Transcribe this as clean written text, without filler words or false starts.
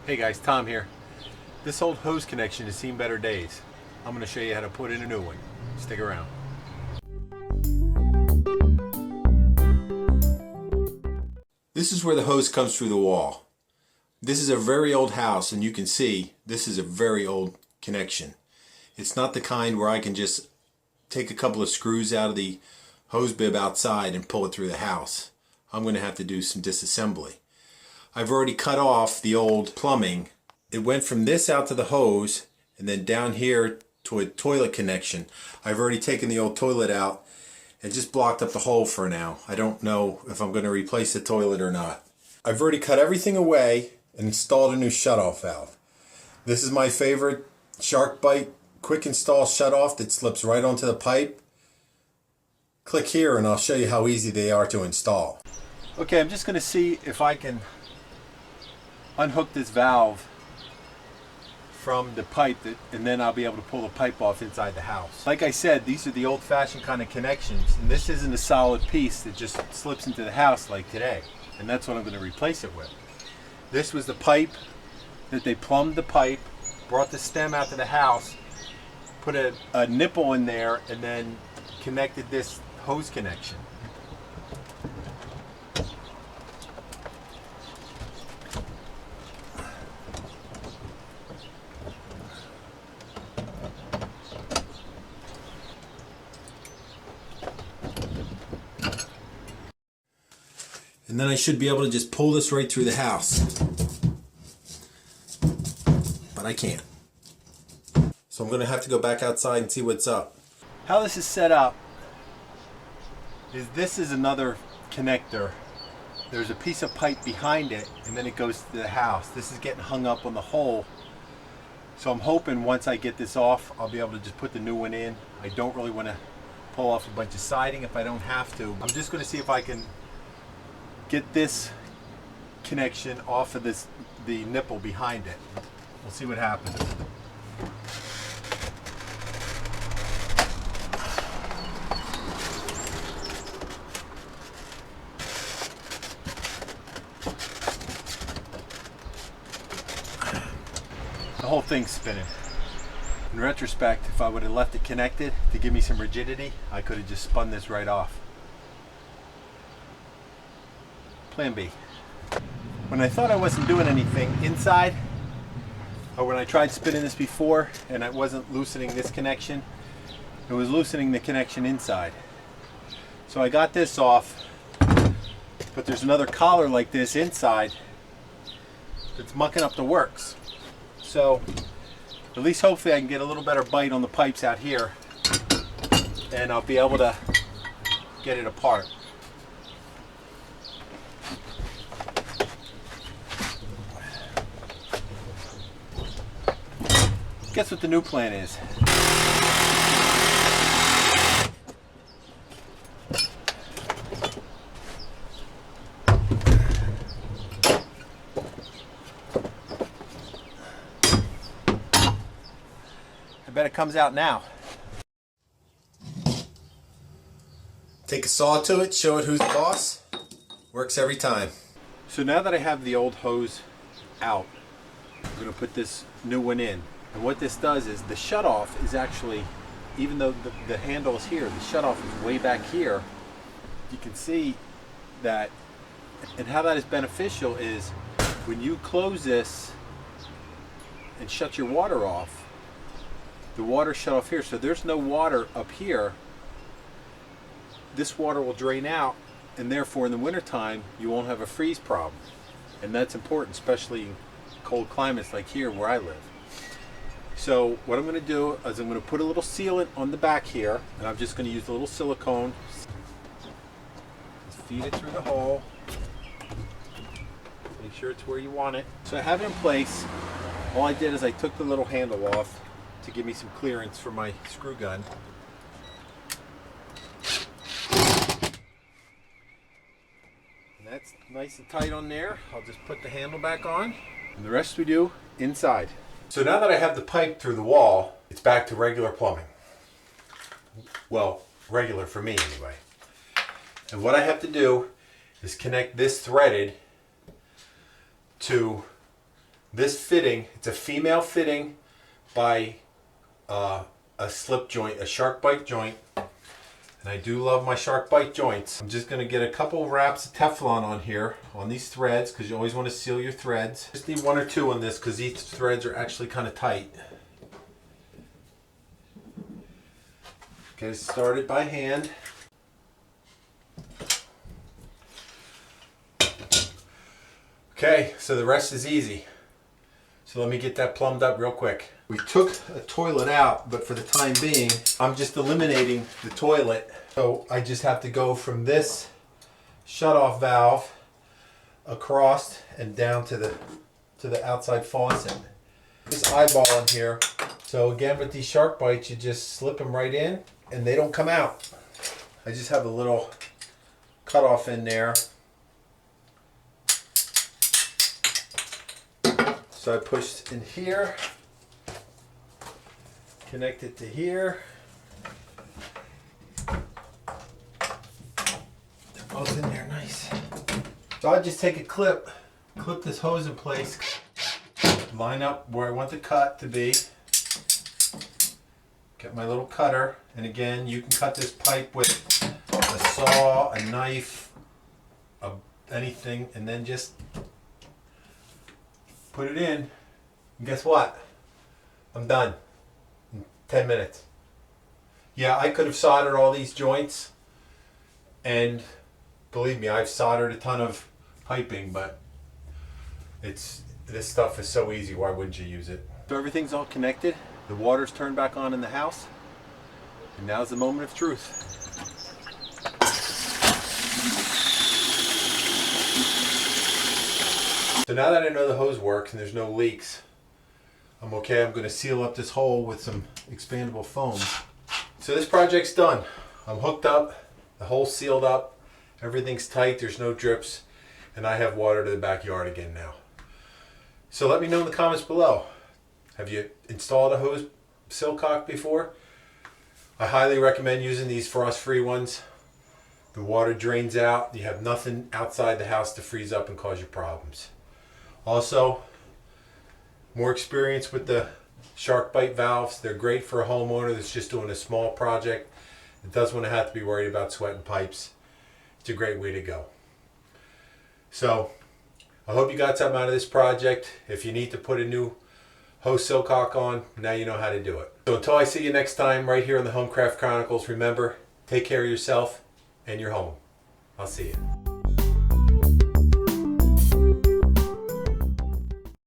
Hey guys, Tom here. This old hose connection has seen better days. I'm going to show you how to put in a new one. Stick around. This is where the hose comes through the wall. This is a very old house, and you can see this is a very old connection. It's not the kind where I can just take a couple of screws out of the hose bib outside and pull it through the house. I'm going to have to do some disassembly. I've already cut off the old plumbing. It went from this out to the hose and then down here to a toilet connection. I've already taken the old toilet out and just blocked up the hole for now. I don't know if I'm going to replace the toilet or not. I've already cut everything away and installed a new shutoff valve. This is my favorite shark bite quick install shutoff that slips right onto the pipe. Click here and I'll show you how easy they are to install. Okay, I'm just going to see if I can unhook this valve from the pipe and then I'll be able to pull the pipe off inside the house. Like I said, these are the old-fashioned kind of connections, and this isn't a solid piece that just slips into the house like today, and that's what I'm going to replace it with. This was the pipe that they plumbed the pipe, brought the stem out to the house, put a nipple in there, and then connected this hose connection. And then I should be able to just pull this right through the house. But I can't. So I'm going to have to go back outside and see what's up. How this is set up is this is another connector. There's a piece of pipe behind it and then it goes to the house. This is getting hung up on the hole. So I'm hoping once I get this off, I'll be able to just put the new one in. I don't really want to pull off a bunch of siding if I don't have to. I'm just going to see if I can get this connection off of the nipple behind it. We'll see what happens. The whole thing's spinning. In retrospect, if I would have left it connected to give me some rigidity, I could have just spun this right off. Plan B. When I thought I wasn't doing anything inside, or when I tried spinning this before and I wasn't loosening this connection, it was loosening the connection inside. So I got this off, but there's another collar like this inside that's mucking up the works. So at least hopefully I can get a little better bite on the pipes out here and I'll be able to get it apart. Guess what the new plan is? I bet it comes out now. Take a saw to it, show it who's the boss. Works every time. So now that I have the old hose out, I'm going to put this new one in. And what this does is the shutoff is actually, even though the handle is here, the shutoff is way back here. You can see that, and how that is beneficial is when you close this and shut your water off, the water shut off here, so there's no water up here. This water will drain out, and therefore in the wintertime you won't have a freeze problem. And that's important, especially in cold climates like here where I live. So what I'm going to do is I'm going to put a little sealant on the back here, and I'm just going to use a little silicone. Just feed it through the hole. Make sure it's where you want it. So I have it in place. All I did is I took the little handle off to give me some clearance for my screw gun. And that's nice and tight on there. I'll just put the handle back on, and the rest we do inside. So now that I have the pipe through the wall, it's back to regular plumbing. Well, regular for me anyway. And what I have to do is connect this threaded to This fitting, it's a female fitting by a slip joint, a shark bite joint. And I do love my shark bite joints. I'm just going to get a couple of wraps of Teflon on here, on these threads, because you always want to seal your threads. Just need 1 or 2 on this because these threads are actually kind of tight. Get it started by hand. Okay, so the rest is easy. So let me get that plumbed up real quick. We took a toilet out, but for the time being, I'm just eliminating the toilet. So I just have to go from this shutoff valve across and down to the outside faucet. This eyeball in here. So again, with these shark bites, you just slip them right in and they don't come out. I just have a little cutoff in there. So I pushed in here, connect it to here. They're both in there nice. So I just take a clip this hose in place, line up where I want the cut to be. Get my little cutter, and again, you can cut this pipe with a saw, a knife, anything, and then just put it in, and guess what? I'm done in 10 minutes. Yeah, I could have soldered all these joints, and believe me, I've soldered a ton of piping, but this stuff is so easy, why wouldn't you use it? So everything's all connected, the water's turned back on in the house, and now's the moment of truth. So now that I know the hose works and there's no leaks, I'm okay. I'm going to seal up this hole with some expandable foam. So this project's done. I'm hooked up, the hole's sealed up, everything's tight, there's no drips, and I have water to the backyard again now. So let me know in the comments below. Have you installed a hose Silcock before? I highly recommend using these frost-free ones. The water drains out, you have nothing outside the house to freeze up and cause you problems. Also, more experience with the shark bite valves. They're great for a homeowner that's just doing a small project that doesn't want to have to be worried about sweating pipes. It's a great way to go. So, I hope you got something out of this project. If you need to put a new hose Silcock on, now you know how to do it. So until I see you next time right here on the HomeCraft Chronicles, remember, take care of yourself and your home. I'll see you.